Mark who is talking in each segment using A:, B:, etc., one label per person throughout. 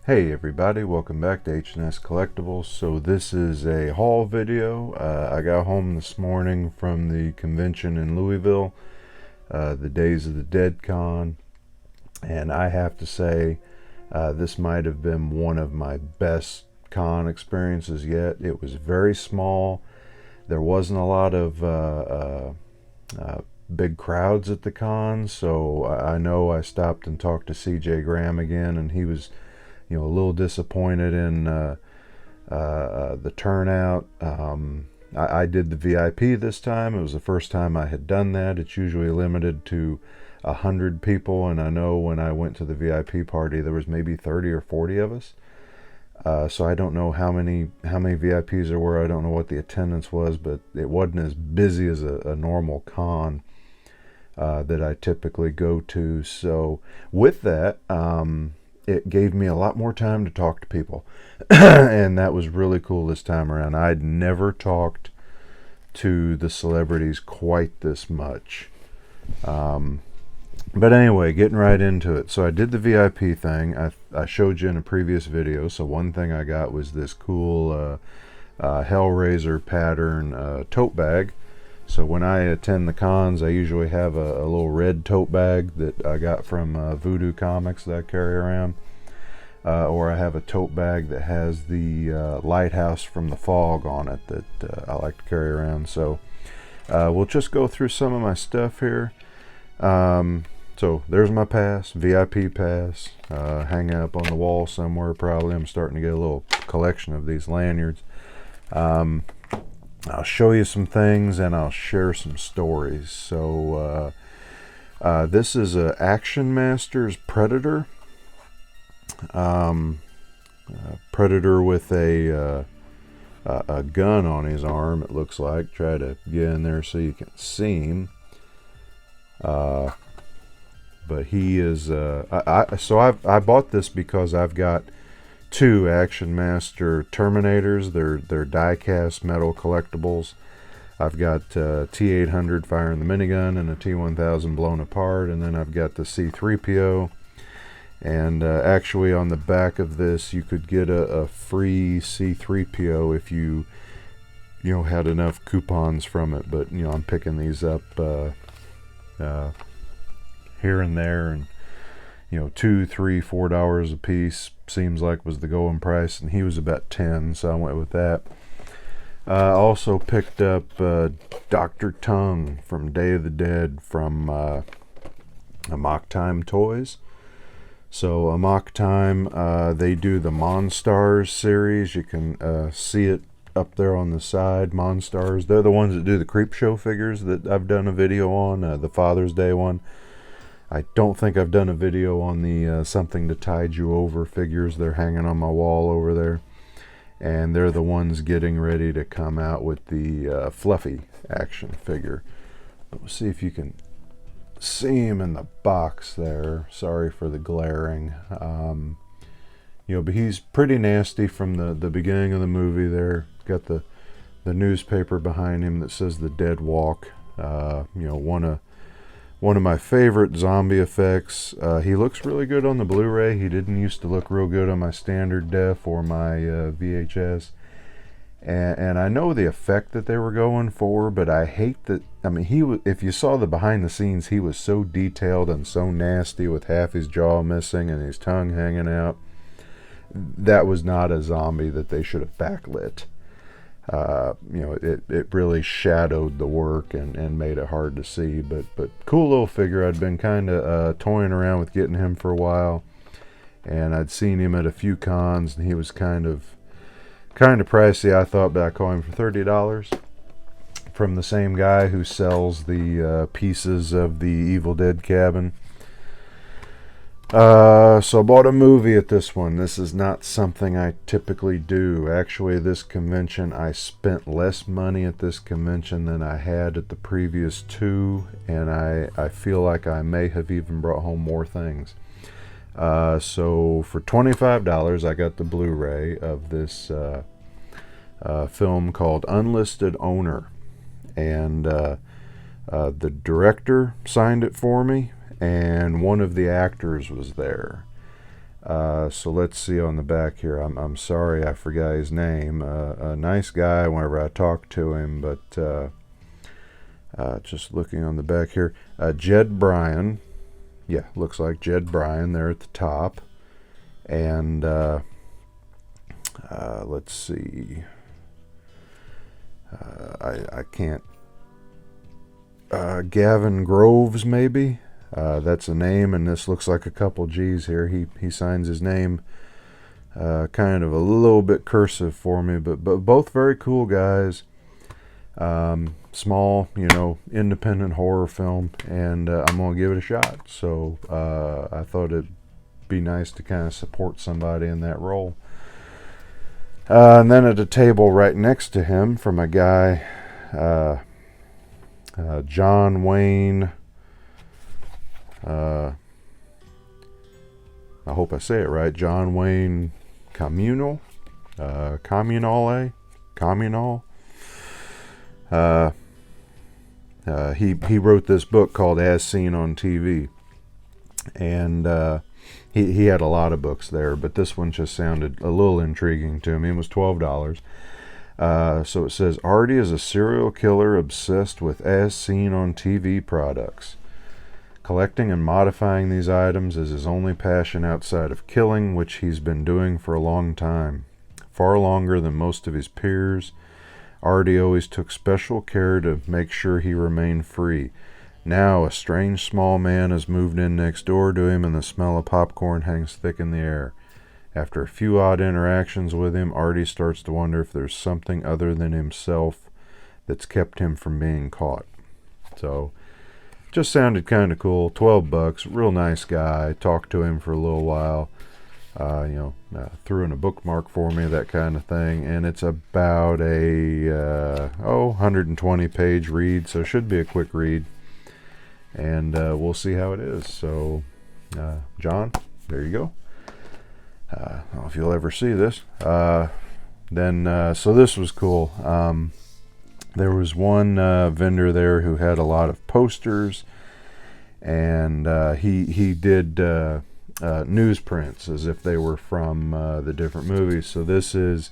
A: Hey everybody, welcome back to H&S Collectibles. So this is a haul video. I got home this morning from the convention in Louisville, the Days of the Dead Con, and I have to say this might have been one of my best con experiences yet. It was very small. There wasn't a lot of big crowds at the con, so I know I stopped and talked to CJ Graham again, and he was a little disappointed in the turnout. I did the VIP this time. It was the first time I had done that. It's usually limited to 100 people, and I know when I went to the VIP party there was maybe 30 or 40 of us. So I don't know how many VIPs there were. I don't know what the attendance was, but it wasn't as busy as a normal con that I typically go to. So with that, it gave me a lot more time to talk to people and that was really cool this time around. I'd never talked to the celebrities quite this much. But anyway, getting right into it. So I did the VIP thing. I showed you in a previous video. So one thing I got was this cool Hellraiser pattern tote bag. So when I attend the cons, I usually have a little red tote bag that I got from Voodoo Comics that I carry around. Or I have a tote bag that has the lighthouse from The Fog on it that I like to carry around. So we'll just go through some of my stuff here. So there's my pass, VIP pass, hanging up on the wall somewhere probably. I'm starting to get a little collection of these lanyards. I'll show you some things and I'll share some stories. So this is a Action Masters Predator. Predator with a gun on his arm, it looks like. Try to get in there so you can see him. But he is I bought this because I've got two Action Master Terminators. They're die-cast metal collectibles. I've got T-800 firing the minigun and a T-1000 blown apart, and then I've got the C-3PO. And actually on the back of this you could get a free C-3PO if you had enough coupons from it. But I'm picking these up here and there, and $2, $3, $4 a piece seems like was the going price, and he was about 10, so I went with that. Also picked up Dr. Tongue from Day of the Dead from Amok Time Toys. So Amok Time, they do the Monstars series. You can see it up there on the side. Monstars, they're the ones that do the Creepshow figures that I've done a video on, the Father's Day one. I don't think I've done a video on the Something to Tide You Over figures. They're hanging on my wall over there. And they're the ones getting ready to come out with the Fluffy action figure. Let's see if you can see him in the box there. Sorry for the glaring. But he's pretty nasty from the beginning of the movie there. Got the newspaper behind him that says The Dead Walk. One of my favorite zombie effects. He looks really good on the Blu-ray. He didn't used to look real good on my standard def or my VHS. And I know the effect that they were going for, but I hate that. I mean, if you saw the behind the scenes, he was so detailed and so nasty with half his jaw missing and his tongue hanging out. That was not a zombie that they should have backlit. It really shadowed the work and made it hard to see. But cool little figure. I'd been kind of toying around with getting him for a while, and I'd seen him at a few cons, and he was kind of pricey, I thought, but I caught him for $30 from the same guy who sells the pieces of the Evil Dead cabin. So I bought a movie at this one. This is not something I typically do. Actually, this convention, I spent less money at this convention than I had at the previous two, and I feel like I may have even brought home more things. So for $25, I got the Blu-ray of this film called Unlisted Owner, and the director signed it for me, and one of the actors was there. So let's see on the back here. I'm sorry I forgot his name. A nice guy whenever I talked to him, but just looking on the back here. Jed Bryan. Yeah, looks like Jed Bryan there at the top. And let's see. I can't. Gavin Groves, maybe. That's a name, and this looks like a couple G's here. He signs his name kind of a little bit cursive for me, but both very cool guys. Small, independent horror film, and I'm gonna give it a shot. So I thought it'd be nice to kind of support somebody in that role. And then at a table right next to him from a guy, John Wayne. I hope I say it right. John Wayne Communal. Communal. He wrote this book called As Seen on TV. And he had a lot of books there, but this one just sounded a little intriguing to me. It was $12. So it says, Artie is a serial killer obsessed with As Seen on TV products. Collecting and modifying these items is his only passion outside of killing, which he's been doing for a long time. Far longer than most of his peers. Artie always took special care to make sure he remained free. Now a strange small man has moved in next door to him, and the smell of popcorn hangs thick in the air. After a few odd interactions with him, Artie starts to wonder if there's something other than himself that's kept him from being caught. So, just sounded kind of cool. $12, real nice guy. Talked to him for a little while. Threw in a bookmark for me, that kind of thing. And it's about a 120-page read, so it should be a quick read. And we'll see how it is. So, John, there you go. I don't know if you'll ever see this. So this was cool. There was one vendor there who had a lot of posters, and he did newsprints as if they were from the different movies. So this is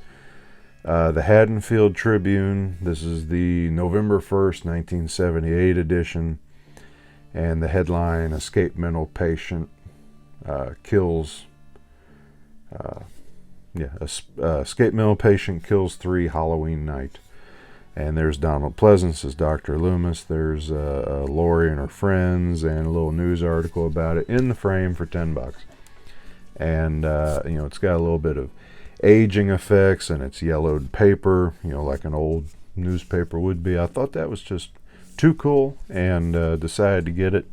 A: the Haddonfield Tribune. This is the November 1st, 1978 edition. And the headline, Escape Mental Patient Kills... Escape Mental Patient Kills 3 Halloween Night. And there's Donald Pleasance as Dr. Loomis. There's Lori and her friends, and a little news article about it in the frame for $10. And it's got a little bit of aging effects, and it's yellowed paper, like an old newspaper would be. I thought that was just too cool, and decided to get it.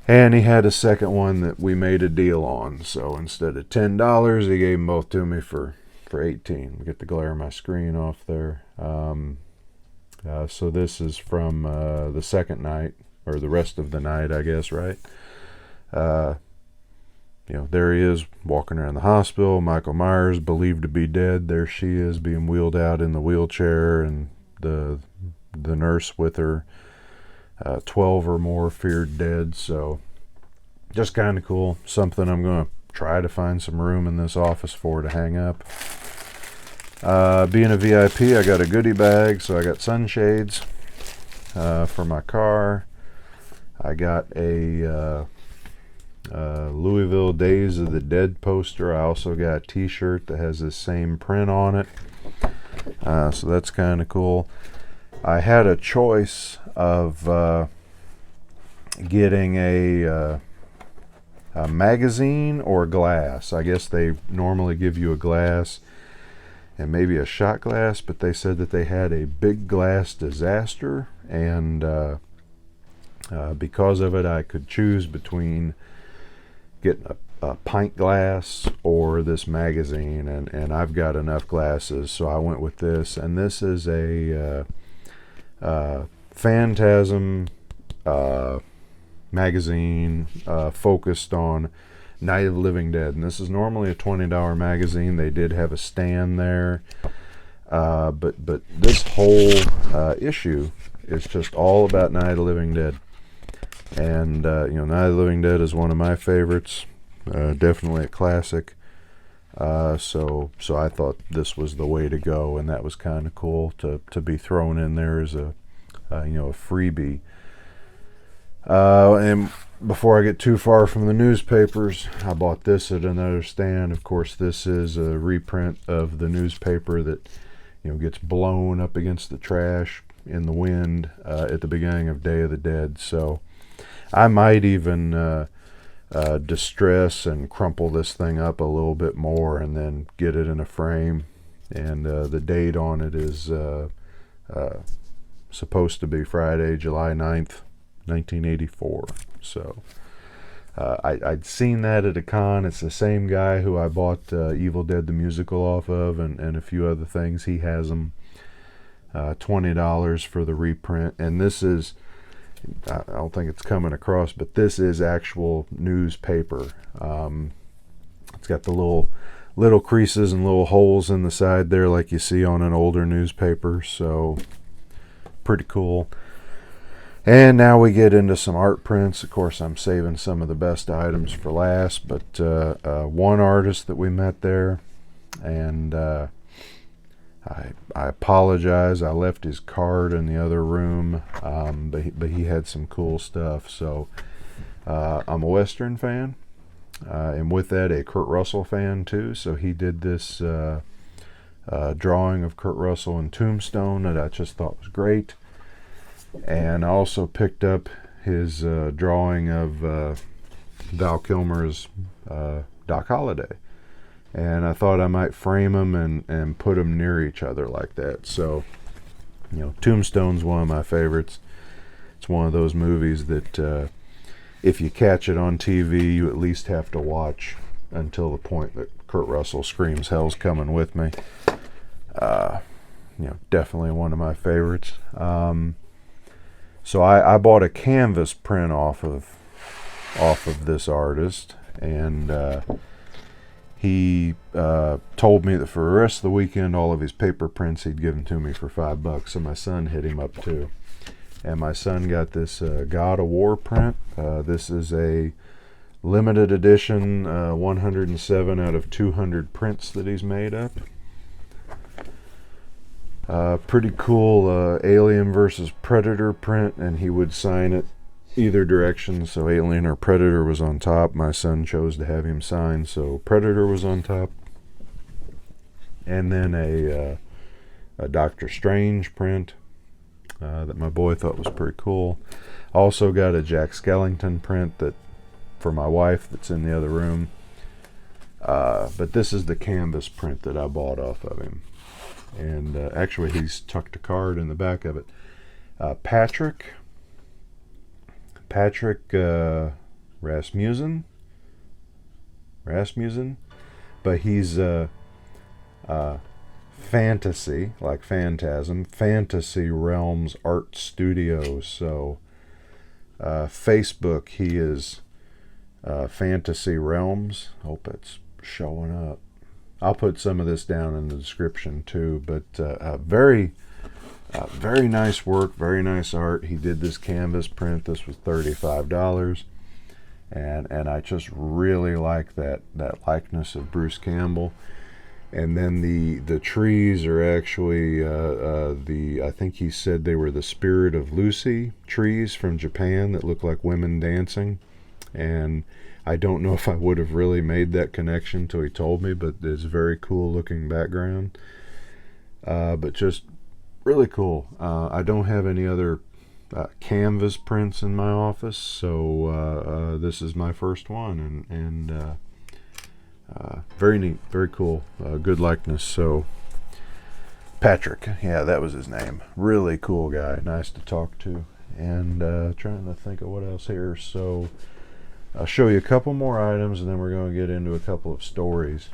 A: And he had a second one that we made a deal on. So instead of $10, he gave them both to me for $18. Get the glare of my screen off there. So this is from the second night, or the rest of the night, I guess, right? There he is walking around the hospital. Michael Myers, believed to be dead. There she is, being wheeled out in the wheelchair, and the nurse with her. 12 or more feared dead. So just kind of cool. Something I'm going to try to find some room in this office for to hang up. Being a VIP, I got a goodie bag. So I got sunshades for my car. I got a Louisville Days of the Dead poster. I also got a t-shirt that has the same print on it. So that's kind of cool. I had a choice of getting a magazine or glass. I guess they normally give you a glass and maybe a shot glass, but they said that they had a big glass disaster, and because of it, I could choose between getting a pint glass or this magazine, and I've got enough glasses, so I went with this. And this is a Phantasm magazine focused on Night of the Living Dead, and this is normally a $20 magazine. They did have a stand there, but this whole issue is just all about Night of the Living Dead. And Night of the Living Dead is one of my favorites. definitely a classic. So I thought this was the way to go, and that was kind of cool to be thrown in there as a a freebie. And before I get too far from the newspapers, I bought this at another stand. Of course, this is a reprint of the newspaper that gets blown up against the trash in the wind at the beginning of Day of the Dead. So I might even distress and crumple this thing up a little bit more and then get it in a frame. And the date on it is supposed to be Friday, July 9th, 1984. So I'd seen that at a con. It's the same guy who I bought Evil Dead the musical off of, and a few other things. He has them. $20 for the reprint. And this is, I don't think it's coming across, but this is actual newspaper. It's got the little creases and little holes in the side there like you see on an older newspaper. So pretty cool. And now we get into some art prints. Of course, I'm saving some of the best items for last, but one artist that we met there, and I apologize. I left his card in the other room, but he had some cool stuff. So I'm a Western fan, and with that, a Kurt Russell fan too. So he did this drawing of Kurt Russell in Tombstone that I just thought was great. And I also picked up his drawing of Val Kilmer's Doc Holliday. And I thought I might frame them and put them near each other like that. So, Tombstone's one of my favorites. It's one of those movies that if you catch it on TV, you at least have to watch until the point that Kurt Russell screams, "Hell's coming with me." Definitely one of my favorites. So I bought a canvas print off of this artist, and he told me that for the rest of the weekend, all of his paper prints he'd given to me for $5. So my son hit him up too, and my son got this God of War print. This is a limited edition, 107 out of 200 prints that he's made up. Pretty cool Alien versus Predator print, and he would sign it either direction. So Alien or Predator was on top. My son chose to have him sign, so Predator was on top. And then a Doctor Strange print that my boy thought was pretty cool. Also got a Jack Skellington print that for my wife that's in the other room. But this is the canvas print that I bought off of him. And actually he's tucked a card in the back of it. Patrick Rasmussen, but he's Fantasy, like Phantasm, Fantasy Realms Art Studios. So Facebook, he is Fantasy Realms. Hope it's showing up. I'll put some of this down in the description too, but very nice work, very nice art. He did this canvas print. This was $35, and I just really like that likeness of Bruce Campbell. And then the trees are actually I think he said they were the Spirit of Lucy trees from Japan that look like women dancing. And I don't know if I would have really made that connection till he told me, but it's a very cool looking background. But just really cool. I don't have any other canvas prints in my office, so this is my first one, and very neat, very cool, good likeness. So Patrick, yeah, that was his name. Really cool guy, nice to talk to. And trying to think of what else here. So I'll show you a couple more items, and then we're going to get into a couple of stories.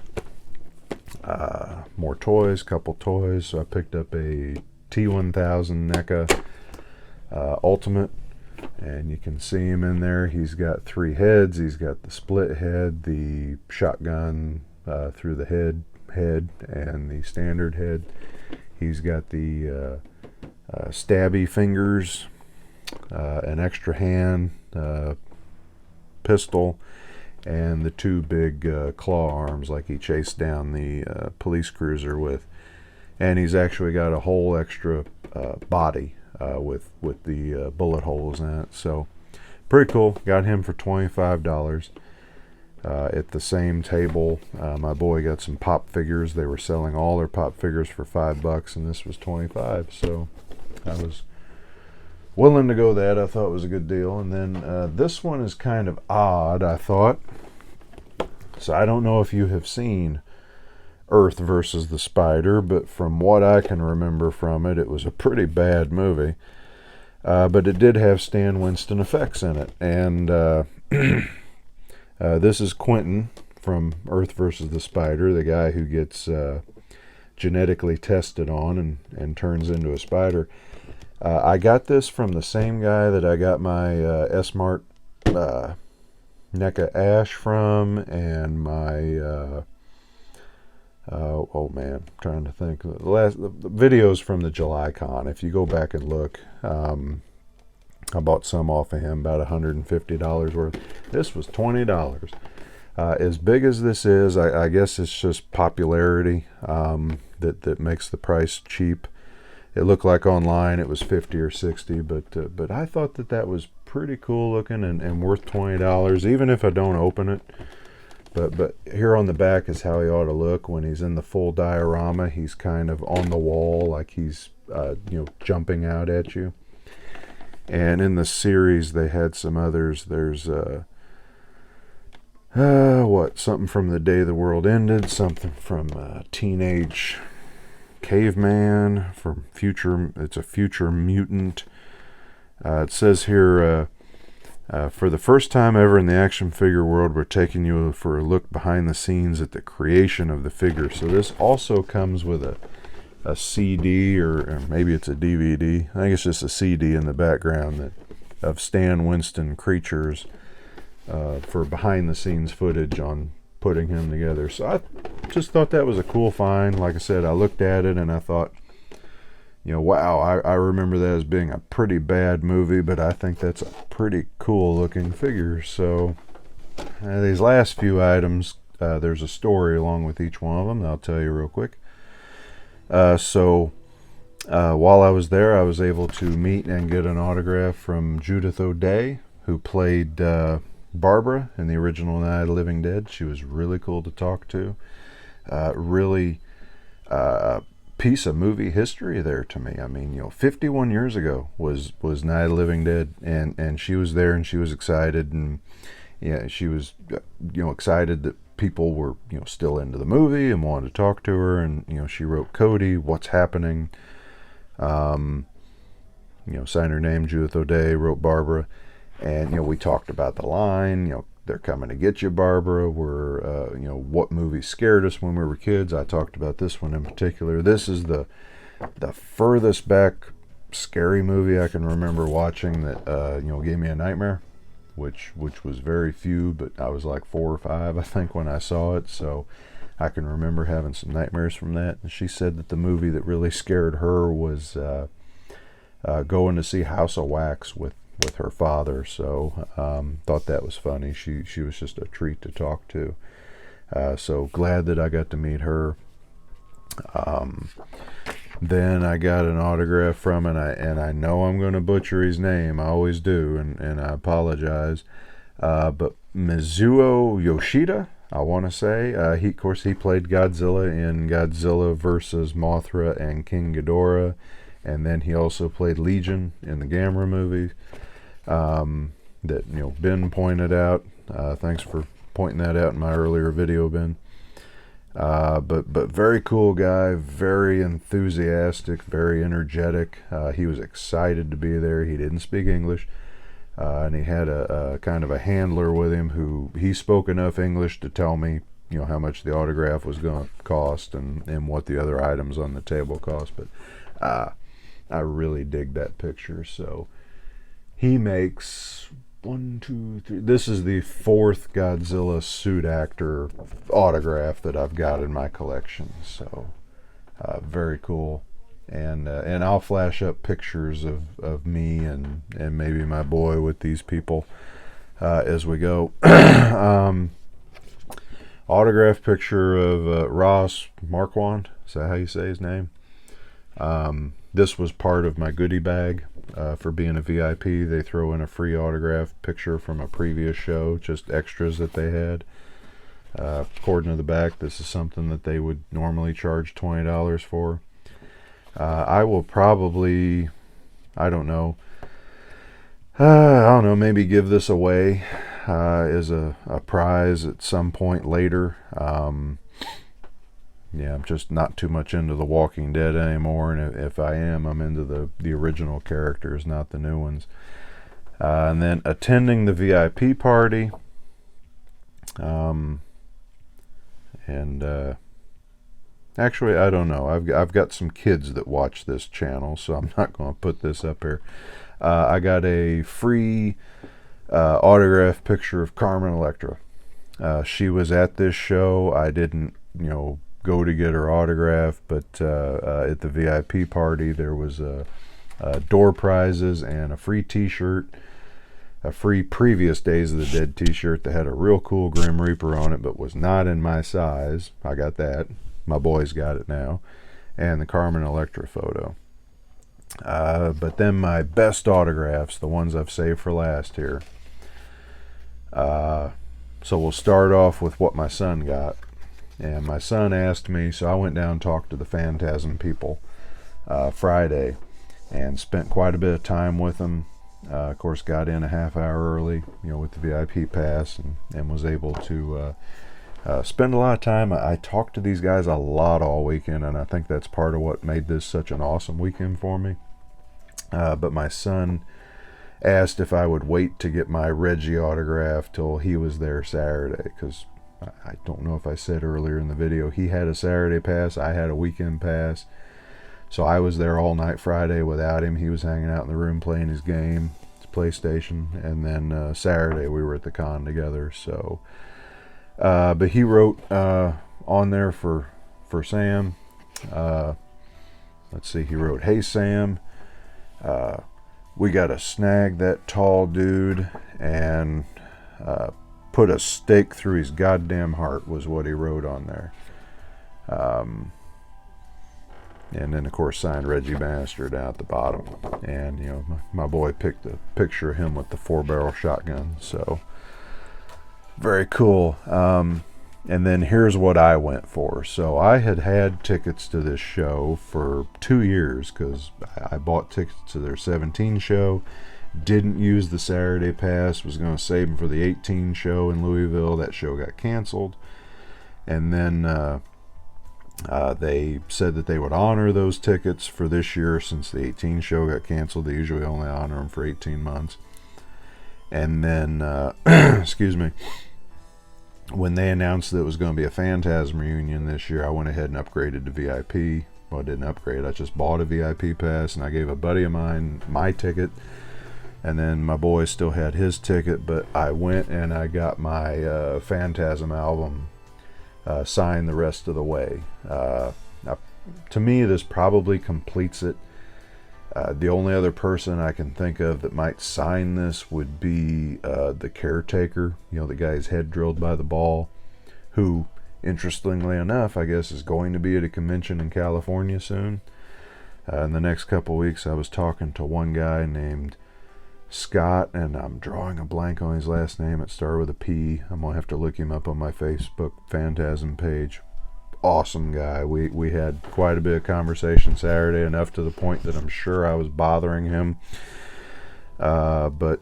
A: More toys, couple toys. So I picked up a T1000 NECA Ultimate, and you can see him in there. He's got 3 heads. He's got the split head, the shotgun through the head, and the standard head. He's got the stabby fingers, an extra hand, pistol, and the two big claw arms like he chased down the police cruiser with. And he's actually got a whole extra body with the bullet holes in it. So pretty cool. Got him for $25. At the same table, my boy got some pop figures. They were selling all their pop figures for $5, and this was $25. So I was willing to go that. I thought it was a good deal. And then this one is kind of odd, I thought. So I don't know if you have seen Earth versus the Spider, but from what I can remember from it, it was a pretty bad movie. But it did have Stan Winston effects in it. And this is Quentin from Earth versus the Spider, the guy who gets genetically tested on and turns into a spider. I got this from the same guy that I got my S-Mart NECA Ash from, and my oh man, I'm trying to think. The videos from the July Con. If you go back and look, I bought some off of him, about $150 worth. This was $20. As big as this is, I guess it's just popularity that makes the price cheap. It looked like online it was $50 or $60, but I thought that was pretty cool looking and worth $20, even if I don't open it. But here on the back is how he ought to look when he's in the full diorama. He's kind of on the wall, like he's jumping out at you. And in the series, they had some others. There's something from the day the world ended, something from Teenage Caveman, from Future. It's a future mutant. It says here, for the first time ever in the action figure world, we're taking you for a look behind the scenes at the creation of the figure. So this also comes with a CD, or maybe it's a DVD. I think it's just a CD in the background of Stan Winston creatures for behind the scenes footage on putting him together. So I just thought that was a cool find. Like I said, I looked at it and I thought, wow, I remember that as being a pretty bad movie, but I think that's a pretty cool looking figure. So these last few items, there's a story along with each one of them that I'll tell you real quick. So while I was there, I was able to meet and get an autograph from Judith O'Dea, who played Barbara in the original Night of the Living Dead. She was really cool to talk to. Really piece of movie history there to me. I mean, 51 years ago was Night of the Living Dead, and she was there and she was excited, and yeah, she was excited that people were still into the movie and wanted to talk to her. And she wrote Cody, What's Happening, signed her name Judith O'Dea, wrote Barbara, and we talked about the line, they're coming to get you, Barbara. We're what movie scared us when we were kids. I talked about this one in particular. This is the furthest back scary movie I can remember watching that gave me a nightmare, which was very few, but I was like 4 or 5, I think, when I saw it. So I can remember having some nightmares from that. And she said that the movie that really scared her was going to see House of Wax with her father. So thought that was funny. She was just a treat to talk to. So glad that I got to meet her. Then I got an autograph from, and I know I'm going to butcher his name. I always do, and I apologize. But Mizuo Yoshida, I want to say. Of course, he played Godzilla in Godzilla versus Mothra and King Ghidorah, and then he also played Legion in the Gamera movie. That Ben pointed out. Thanks for pointing that out in my earlier video, Ben. But very cool guy, very enthusiastic, very energetic. He was excited to be there. He didn't speak English, and he had a kind of a handler with him who he spoke enough English to tell me, how much the autograph was going to cost and what the other items on the table cost. But I really dig that picture. So he makes 1, 2, 3. This is the 4th Godzilla suit actor autograph that I've got in my collection. So very cool. And I'll flash up pictures of me and maybe my boy with these people as we go. Autograph picture of Ross Marquand. Is that how you say his name? This was part of my goodie bag for being a VIP. They throw in a free autograph picture from a previous show, just extras that they had. According to the back, this is something that they would normally charge $20 for. I will probably, I don't know, maybe give this away as a prize at some point later. Yeah, I'm just not too much into The Walking Dead anymore, and if I am, I'm into the original characters, not the new ones. And then attending the VIP party, actually, I don't know. I've got some kids that watch this channel, so I'm not going to put this up here. I got a free autograph picture of Carmen Electra. She was at this show. I didn't, go to get her autograph, but at the VIP party there was door prizes and a free t-shirt, a free Previous Days of the Dead t-shirt that had a real cool Grim Reaper on it but was not in my size. I got that. My boys got it now. And the Carmen Electra photo. But then my best autographs, the ones I've saved for last here. So we'll start off with what my son got. And my son asked me, so I went down and talked to the Phantasm people Friday and spent quite a bit of time with them. Of course, got in a half hour early, with the VIP pass, and was able to spend a lot of time. I talked to these guys a lot all weekend, and I think that's part of what made this such an awesome weekend for me. But my son asked if I would wait to get my Reggie autograph till he was there Saturday, because I don't know if I said earlier in the video, he had a Saturday pass, I had a weekend pass. So I was there all night Friday without him. He was hanging out in the room playing his game, his PlayStation, and then Saturday we were at the con together. So, but he wrote on there for Sam. Let's see, he wrote, "Hey Sam, we gotta snag that tall dude and put a stake through his goddamn heart," was what he wrote on there. And then, of course, signed Reggie Bannister down at the bottom. And, my boy picked a picture of him with the 4-barrel shotgun. So, very cool. And then here's what I went for. So, I had tickets to this show for 2 years because I bought tickets to their 17 show. Didn't use the Saturday pass. Was going to save them for the 18 show in Louisville. That show got canceled. And then they said that they would honor those tickets for this year since the 18 show got canceled. They usually only honor them for 18 months. And then, excuse me, when they announced that it was going to be a Phantasm reunion this year, I went ahead and upgraded to VIP. Well, I didn't upgrade. I just bought a VIP pass, and I gave a buddy of mine my ticket. And then my boy still had his ticket, but I went and I got my Phantasm album signed the rest of the way. Now, to me, this probably completes it. The only other person I can think of that might sign this would be the caretaker, the guy's head drilled by the ball, who, interestingly enough, I guess is going to be at a convention in California soon. In the next couple weeks, I was talking to one guy named Scott, and I'm drawing a blank on his last name. It started with a P. I'm gonna have to look him up on my Facebook Phantasm page. Awesome guy. We had quite a bit of conversation Saturday, enough to the point that I'm sure I was bothering him. But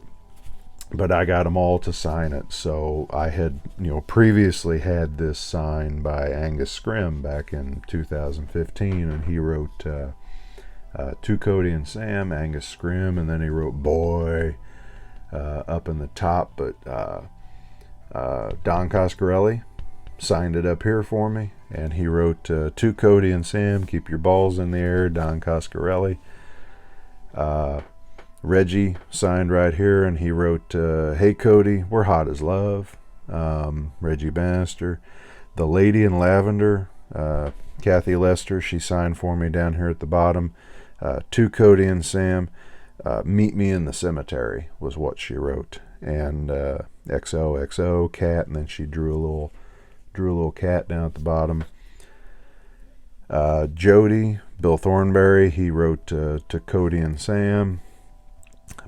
A: I got them all to sign it. So I had previously had this signed by Angus Scrim back in 2015, and he wrote to Cody and Sam, Angus Scrim, and then he wrote "boy" up in the top. But Don Coscarelli signed it up here for me, and he wrote to Cody and Sam, "keep your balls in the air, Don Coscarelli." Reggie signed right here, and he wrote, "hey Cody, we're hot as love." Reggie Bannister. The Lady in Lavender, Kathy Lester, she signed for me down here at the bottom. To Cody and Sam, "meet me in the cemetery," was what she wrote. and XOXO cat, and then she drew a little cat down at the bottom. Jody, Bill Thornberry, he wrote to Cody and Sam.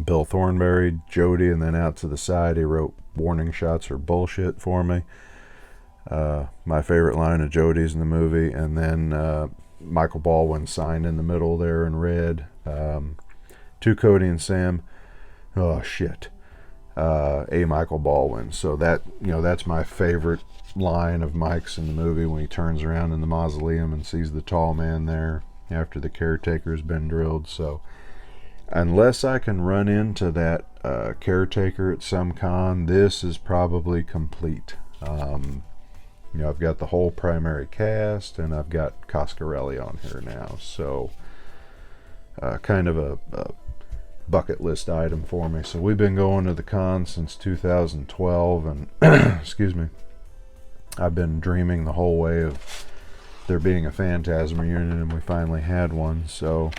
A: Bill Thornberry, Jody, and then out to the side he wrote warning shots are bullshit for me. My favorite line of Jody's in the movie. And then Michael Baldwin signed in the middle there in red. To Cody and Sam. Oh shit. A Michael Baldwin. So that, that's my favorite line of Mike's in the movie, when he turns around in the mausoleum and sees the tall man there after the caretaker's been drilled. So unless I can run into that caretaker at some con, this is probably complete. I've got the whole primary cast, and I've got Coscarelli on here now. So kind of a bucket list item for me. So we've been going to the con since 2012, and excuse me, I've been dreaming the whole way of there being a Phantasm reunion, and we finally had one. So,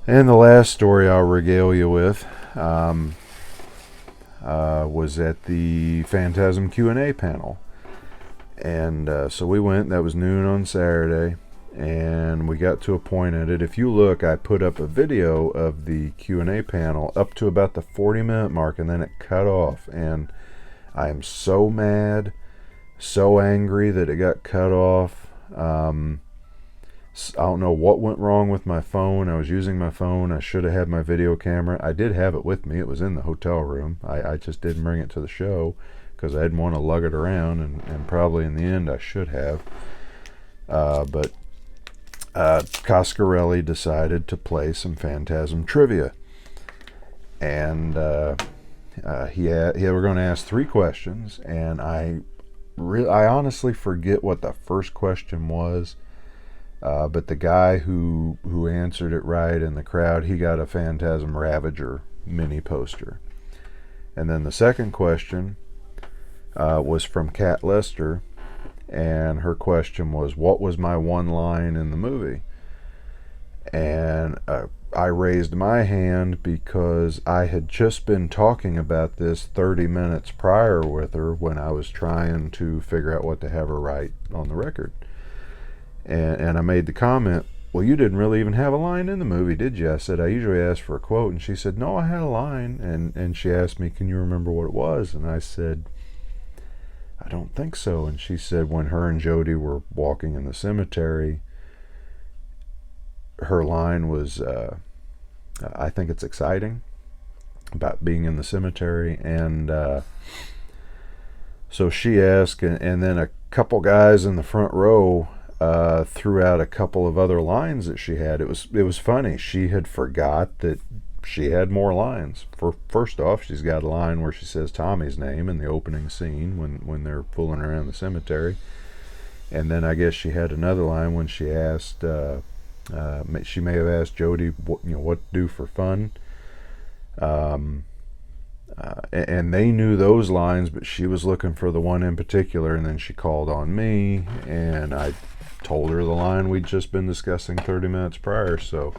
A: and the last story I'll regale you with was at the Phantasm Q&A panel. And so we went, that was noon on Saturday, and we got to a point at it. If you look, I put up a video of the Q&A panel up to about the 40-minute mark, and then it cut off. And I am so mad, so angry that it got cut off. I don't know what went wrong with my phone. I was using my phone. I should have had my video camera. I did have it with me. It was in the hotel room. I just didn't bring it to the show because I didn't want to lug it around, and probably in the end I should have. But Coscarelli decided to play some Phantasm trivia. And we're going to ask 3 questions, and I honestly forget what the first question was, but the guy who answered it right in the crowd, he got a Phantasm Ravager mini poster. And then the second question was from Kat Lester, and her question was, what was my one line in the movie? And I raised my hand because I had just been talking about this 30 minutes prior with her when I was trying to figure out what to have her write on the record. And I made the comment, well, you didn't really even have a line in the movie, did you? I said, I usually ask for a quote. And she said, no, I had a line. And she asked me, can you remember what it was? And I said, I don't think so. And she said, when her and Jody were walking in the cemetery, her line was, I think it's exciting, about being in the cemetery. And so she asked, and then a couple guys in the front row threw out a couple of other lines that she had. It was funny. She had forgot that she had more lines. First off, she's got a line where she says Tommy's name in the opening scene when they're fooling around the cemetery. And then I guess she had another line when she asked, she may have asked Jody what to do for fun. And they knew those lines, but she was looking for the one in particular, and then she called on me, and I told her the line we'd just been discussing 30 minutes prior. So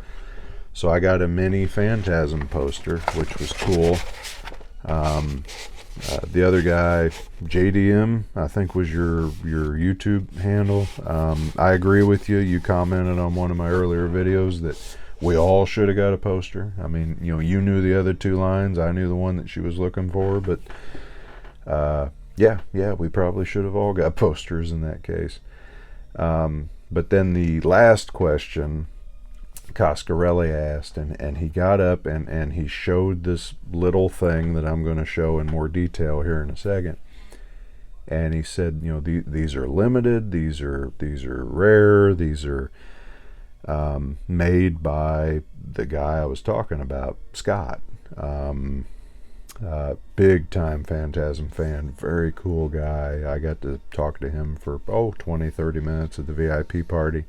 A: I got a mini Phantasm poster, which was cool. The other guy, JDM, I think was your YouTube handle. I agree with you. You commented on one of my earlier videos that we all should have got a poster. I mean, you knew the other 2 lines. I knew the one that she was looking for. But yeah, we probably should have all got posters in that case. But then the last question Coscarelli asked, and he got up and he showed this little thing that I'm going to show in more detail here in a second. And he said, these are limited, these are rare, these are made by the guy I was talking about, Scott. Big time Phantasm fan, very cool guy. I got to talk to him for 20-30 minutes at the VIP party,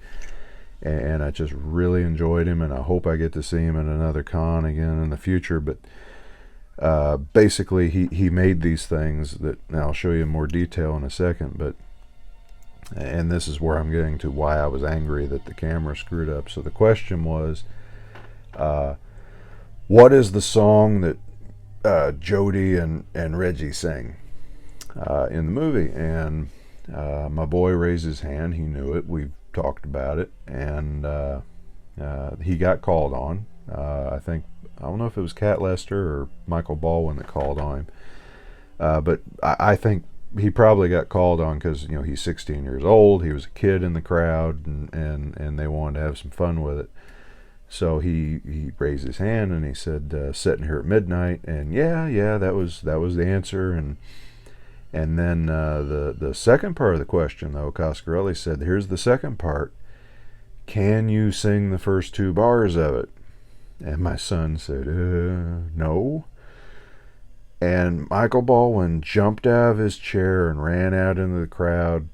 A: and I just really enjoyed him, and I hope I get to see him at another con again in the future. But basically he made these things that, now I'll show you in more detail in a second, and this is where I'm getting to why I was angry that the camera screwed up. So the question was, what is the song that Jody and Reggie sing in the movie, and my boy raised his hand. He knew it. We talked about it, and he got called on. I don't know if it was Cat Lester or Michael Baldwin that called on him, but I think he probably got called on because he's 16 years old. He was a kid in the crowd, and they wanted to have some fun with it. So he raised his hand and he said, "Sitting here at midnight," and yeah, that was the answer. And then the second part of the question, though, Coscarelli said, "Here's the second part. Can you sing the first 2 bars of it?" And my son said, "No." And Michael Baldwin jumped out of his chair and ran out into the crowd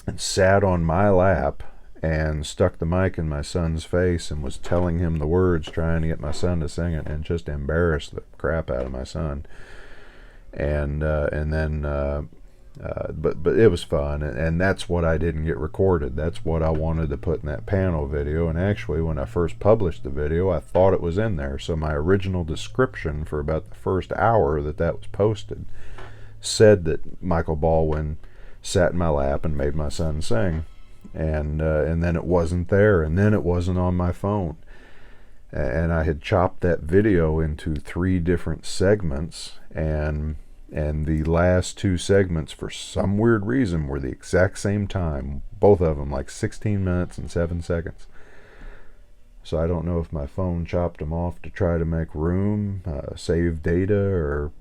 A: and sat on my lap and stuck the mic in my son's face and was telling him the words, trying to get my son to sing it, and just embarrassed the crap out of my son. And then but it was fun, and that's what I didn't get recorded. That's what I wanted to put in that panel video. And actually, when I first published the video, I thought it was in there. So my original description for about the first hour that was posted said that Michael Baldwin sat in my lap and made my son sing. And then it wasn't there, and then it wasn't on my phone. And I had chopped that video into 3 different segments, and the last 2 segments, for some weird reason, were the exact same time. Both of them like 16 minutes and 7 seconds. So I don't know if my phone chopped them off to try to make room, save data, or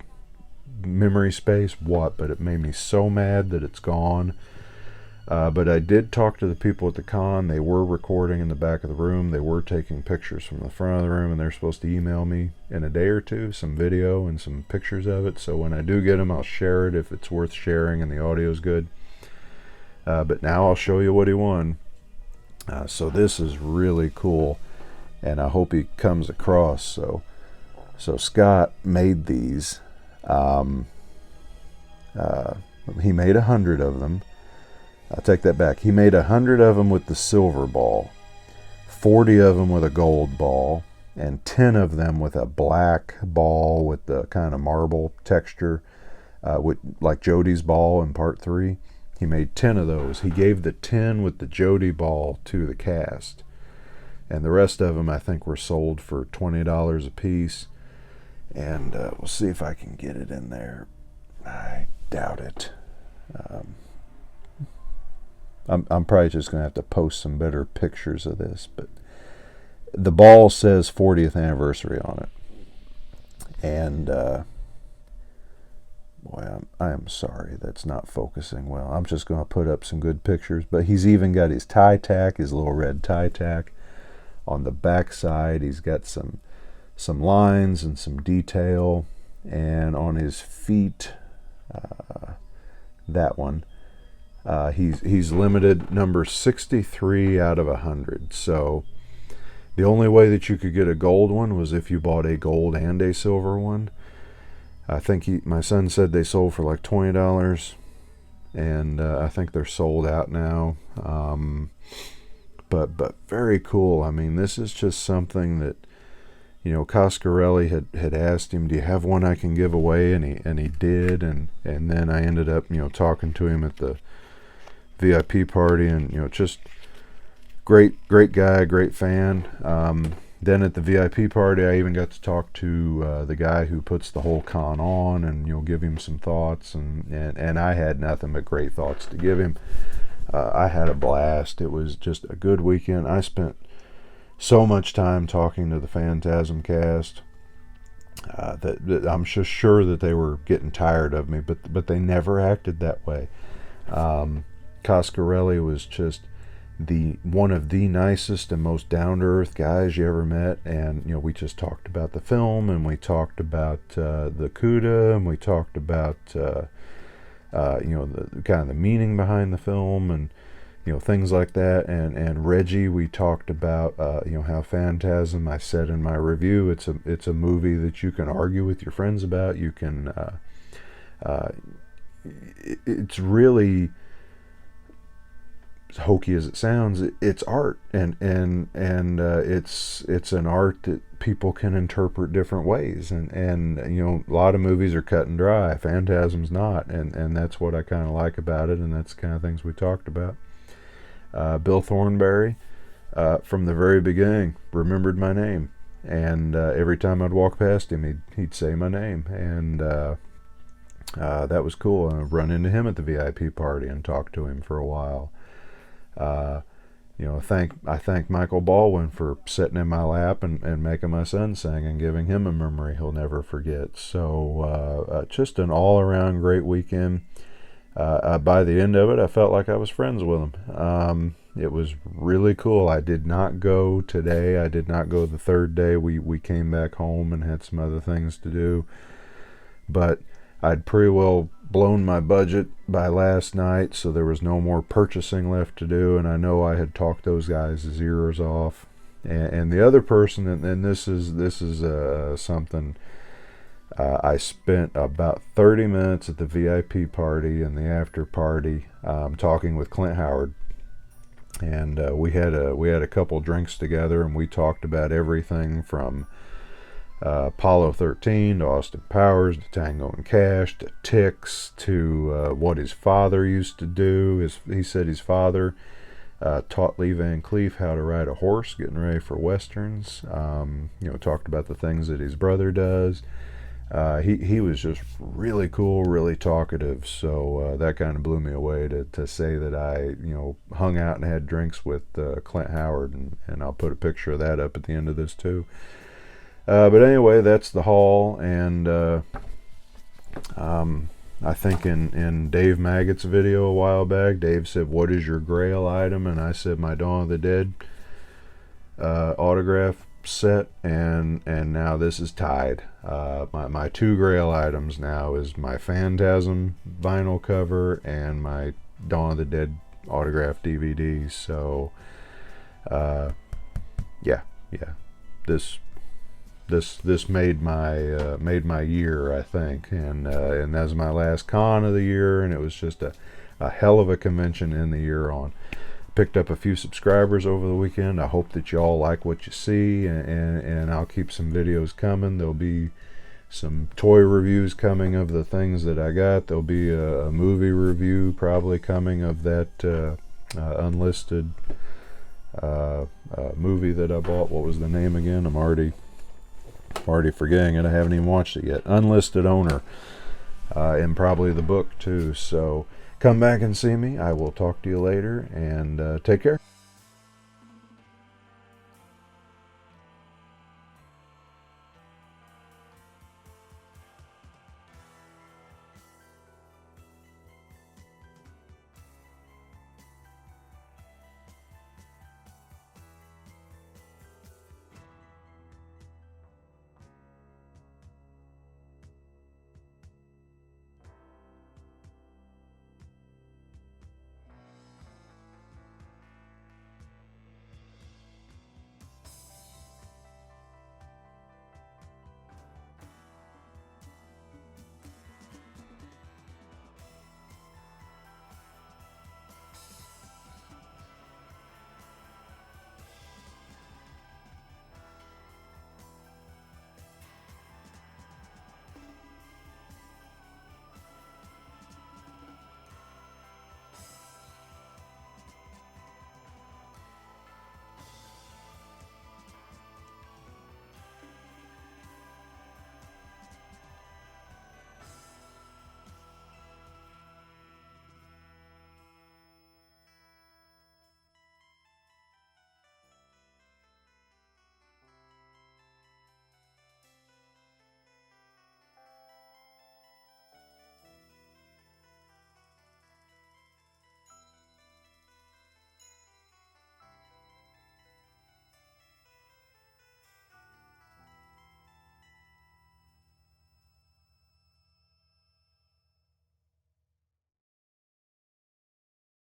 A: memory space, what, but it made me so mad that it's gone. But I did talk to the people at the con. They were recording in the back of the room. They were taking pictures from the front of the room, and they're supposed to email me in a day or two some video and some pictures of it. So when I do get them, I'll share it if it's worth sharing and the audio's good. But now I'll show you what he won. So this is really cool, and I hope he comes across. So Scott made these. He made 100 of them. I'll take that back. He made 100 of them with the silver ball, 40 of them with a gold ball, and 10 of them with a black ball with the kind of marble texture, like Jody's ball in part 3. He made 10 of those. He gave the 10 with the Jody ball to the cast, and the rest of them I think were sold for $20 a piece. And we'll see if I can get it in there. I doubt it. I'm probably just going to have to post some better pictures of this, but the ball says 40th anniversary on it. And boy, I am sorry that's not focusing well. I'm just going to put up some good pictures, but he's even got his tie tack, his little red tie tack. On the back side, he's got some lines and some detail, and on his feet, that one, he's limited number 63 out of 100. So the only way that you could get a gold one was if you bought a gold and a silver one. I think my son said they sold for like $20, and I think they're sold out now. But very cool. I mean, this is just something that, Coscarelli had asked him, "Do you have one I can give away?" And he did, and then I ended up talking to him at the VIP party, and just great guy, great fan. Then at the VIP party, I even got to talk to the guy who puts the whole con on, and give him some thoughts, and I had nothing but great thoughts to give him. I had a blast. It was just a good weekend. I spent so much time talking to the Phantasm cast that I'm just sure that they were getting tired of me, but they never acted that way. Coscarelli was just one of the nicest and most down-to-earth guys you ever met, and we just talked about the film, and we talked about the CUDA, and we talked about the kind of the meaning behind the film, and things like that. And Reggie, we talked about how Phantasm, I said in my review, it's a movie that you can argue with your friends about. You can it's really hokey as it sounds, it's art, and it's an art that people can interpret different ways, and a lot of movies are cut and dry. Phantasm's not, and that's what I kind of like about it, and that's the kind of things we talked about. Bill Thornberry, from the very beginning, remembered my name, and every time I'd walk past him, he'd say my name, and that was cool. And I'd run into him at the VIP party and talk to him for a while. I thank Michael Baldwin for sitting in my lap and making my son sing and giving him a memory he'll never forget. So just an all-around great weekend. By the end of it, I felt like I was friends with him. It was really cool. I did not go today. I did not go the third day. We came back home and had some other things to do. But I'd pretty well blown my budget by last night, so there was no more purchasing left to do, and I know I had talked those guys' ears off. And the other person, and this is something, I spent about 30 minutes at the VIP party and the after party talking with Clint Howard, and we had a couple drinks together, and we talked about everything from Apollo 13 to Austin Powers to Tango and Cash to Ticks to what his father used to do. He said his father taught Lee Van Cleef how to ride a horse, getting ready for westerns. Talked about the things that his brother does. He was just really cool, really talkative. So that kind of blew me away to say that I hung out and had drinks with Clint Howard, and I'll put a picture of that up at the end of this too. But anyway, that's the haul, and I think in Dave Maggott's video a while back, Dave said, "What is your Grail item?" And I said, "My Dawn of the Dead autograph set," and now this is tied. My two Grail items now is my Phantasm vinyl cover and my Dawn of the Dead autograph DVD. So, yeah, this made my year, I think, and that's my last con of the year, and it was just a hell of a convention in the year on. Picked up a few subscribers over the weekend. I hope that you all like what you see, and I'll keep some videos coming. There'll be some toy reviews coming of the things that I got. There'll be a movie review probably coming of that unlisted movie that I bought. What was the name again? I'm already forgetting it. I haven't even watched it yet. Unlisted Owner, and probably the book too. So come back and see me. I will talk to you later, and take care.